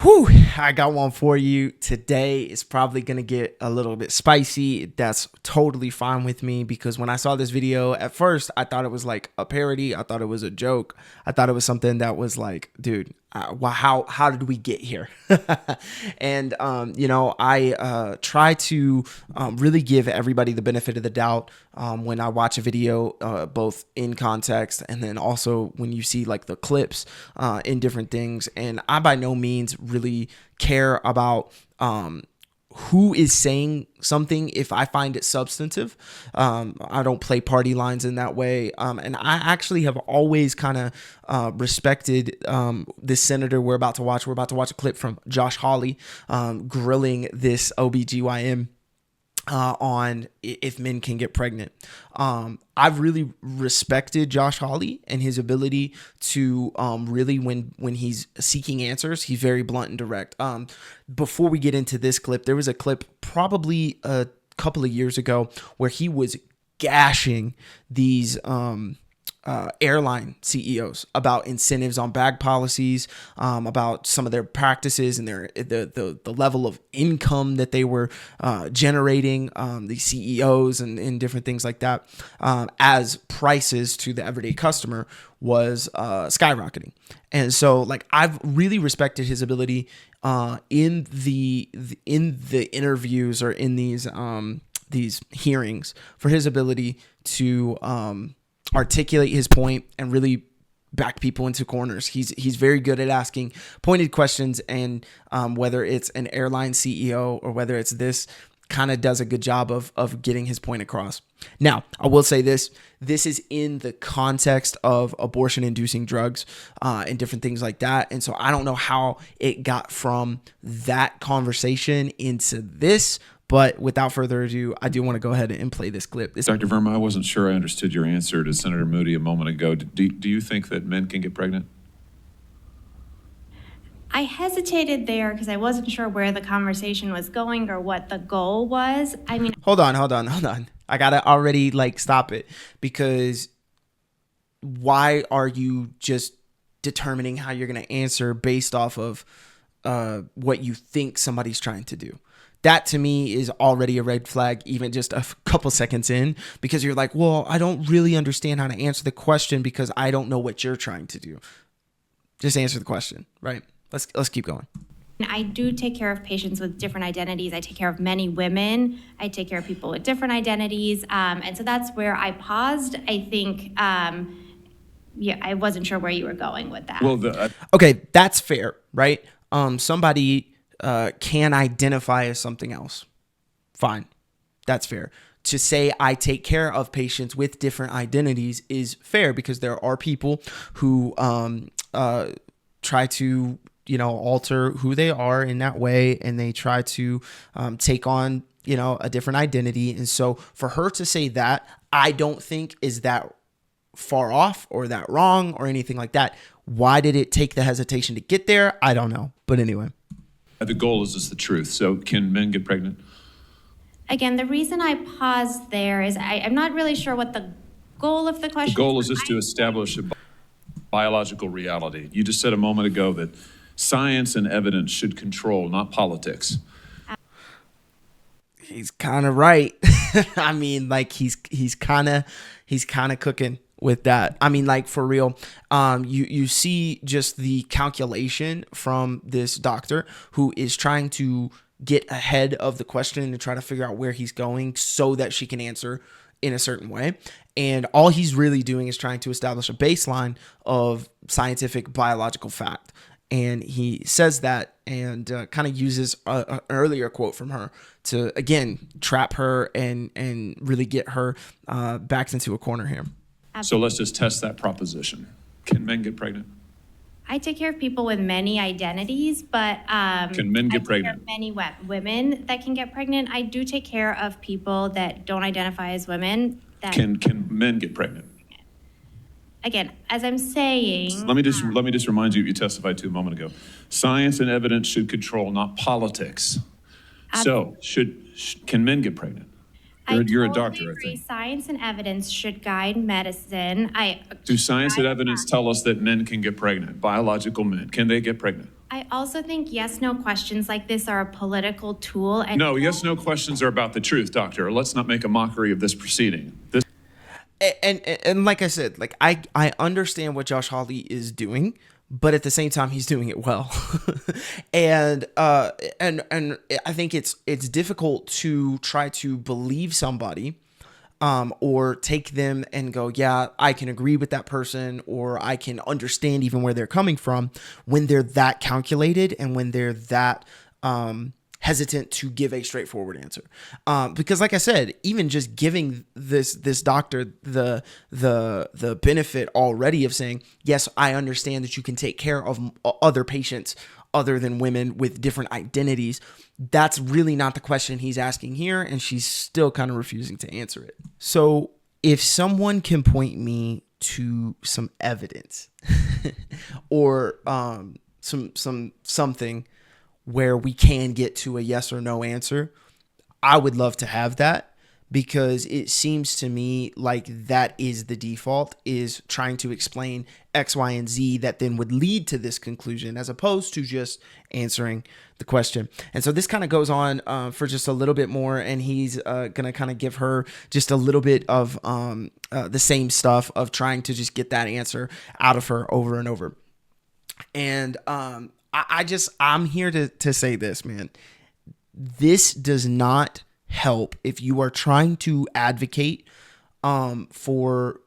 Whew, I got one for you today. It's probably going to get a little bit spicy. That's totally fine with me because when I saw this video at first, I thought it was like a parody. I thought it was a joke. I thought it was something that was like, dude, how did we get here? And, I try to really give everybody the benefit of the doubt when I watch a video, both in context and then also when you see like the clips in different things. And I by no means really care about who is saying something if I find it substantive. I don't play party lines in that way. And I actually have always kind of respected this senator we're about to watch. We're about to watch a clip from Josh Hawley grilling this OB-GYN on if men can get pregnant. I've really respected Josh Hawley and his ability to really, when he's seeking answers, he's very blunt and direct. Before we get into this clip, there was a clip probably a couple of years ago where he was gashing these airline CEOs about incentives on bag policies, about some of their practices and the level of income that they were generating, the CEOs and different things like that, as prices to the everyday customer was skyrocketing. And so like I've really respected his ability in the interviews or in these hearings for his ability to articulate his point and really back people into corners. He's very good at asking pointed questions, and whether it's an airline CEO or whether it's this, kind of does a good job of getting his point across. Now, I will say this is in the context of abortion inducing drugs and different things like that. And so I don't know how it got from that conversation into this. But without further ado, I do want to go ahead and play this clip. Dr. Verma, I wasn't sure I understood your answer to Senator Moody a moment ago. Do you think that men can get pregnant? I hesitated there because I wasn't sure where the conversation was going or what the goal was. I mean, hold on. I gotta already stop it, because why are you just determining how you're gonna answer based off of what you think somebody's trying to do? That to me is already a red flag, even just a couple seconds in, because you're like, well, I don't really understand how to answer the question because I don't know what you're trying to do. Just answer the question, right? Let's keep going. I do take care of patients with different identities. I take care of many women. I take care of people with different identities. And so that's where I paused. I think, I wasn't sure where you were going with that. Well, okay, that's fair, right? Somebody can identify as something else. Fine. That's fair. To say I take care of patients with different identities is fair, because there are people who try to, alter who they are in that way, and they try to take on, a different identity. And so for her to say that, I don't think is that far off or that wrong or anything like that. Why did it take the hesitation to get there? I don't know. But anyway. the goal is just the truth. So can men get pregnant? Again, the reason I paused there is I'm not really sure what the goal of the question is. The goal is just to establish a biological reality. You just said a moment ago that science and evidence should control, not politics. He's kind of right. I mean, he's kind of cooking with that. I mean, for real. You see just the calculation from this doctor who is trying to get ahead of the question and try to figure out where he's going so that she can answer in a certain way. And all he's really doing is trying to establish a baseline of scientific biological fact. And he says that and kind of uses an earlier quote from her to, again, trap her and really get her backed into a corner here. So let's just test that proposition. Can men get pregnant? I take care of people with many identities, but can men get pregnant? Many women that can get pregnant. I do take care of people that don't identify as women. That can men get pregnant? Again, as I'm saying, let me just remind you what you testified to a moment ago. Science and evidence should control, not politics. So can men get pregnant? You're a totally doctor, I agree. think. Science and evidence should guide medicine. Do science and evidence tell us that men can get pregnant? Biological men, can they get pregnant? I also think yes, no questions like this are a political tool. And No, yes, no questions are about the truth, doctor. Let's not make a mockery of this proceeding. And like I said, like I understand what Josh Hawley is doing, but at the same time he's doing it well. and I think it's difficult to try to believe somebody or take them and go, yeah, I can agree with that person, or I can understand even where they're coming from, when they're that calculated and when they're that hesitant to give a straightforward answer. Because like I said, even just giving this doctor the benefit already of saying, yes, I understand that you can take care of other patients other than women with different identities. That's really not the question he's asking here, and she's still kind of refusing to answer it. So if someone can point me to some evidence or something where we can get to a yes or no answer, I would love to have that, because it seems to me like that is the default, is trying to explain X, Y, and Z that then would lead to this conclusion, as opposed to just answering the question. And so this kind of goes on for just a little bit more, and he's going to kind of give her just a little bit of the same stuff of trying to just get that answer out of her over and over. And I'm here to say this, man. This does not help if you are trying to advocate for,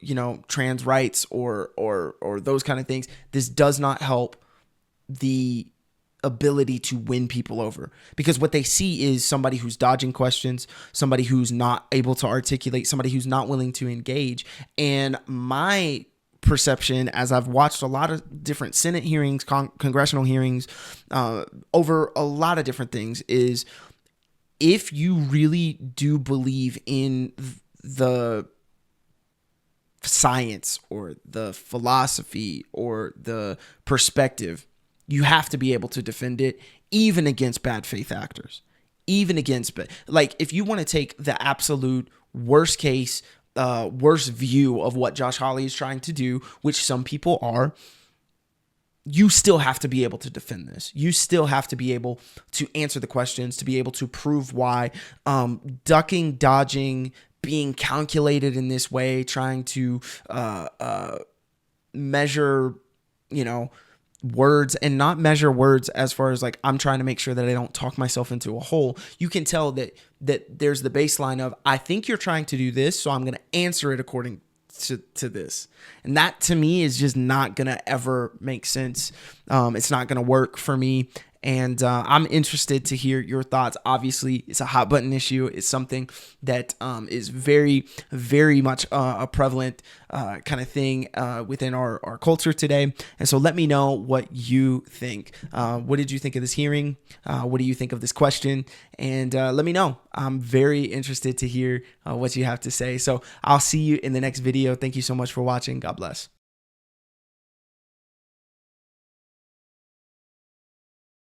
trans rights or those kind of things. This does not help the ability to win people over, because what they see is somebody who's dodging questions, somebody who's not able to articulate, somebody who's not willing to engage. And my perception, as I've watched a lot of different Senate hearings, congressional hearings, over a lot of different things, is if you really do believe in the science or the philosophy or the perspective, you have to be able to defend it, even against bad faith actors, even against, like, if you want to take the absolute worst case, worst view of what Josh Hawley is trying to do, which some people are, you still have to be able to defend this. You still have to be able to answer the questions, to be able to prove why ducking, dodging, being calculated in this way, trying to measure, words, and not measure words as far as like, I'm trying to make sure that I don't talk myself into a hole. You can tell that there's the baseline of, I think you're trying to do this, so I'm going to answer it according to this. And that to me is just not going to ever make sense. It's not going to work for me. And I'm interested to hear your thoughts. Obviously, it's a hot button issue. It's something that is very, very much a prevalent kind of thing within our culture today. And so let me know what you think. What did you think of this hearing? What do you think of this question? And let me know. I'm very interested to hear what you have to say. So I'll see you in the next video. Thank you so much for watching. God bless.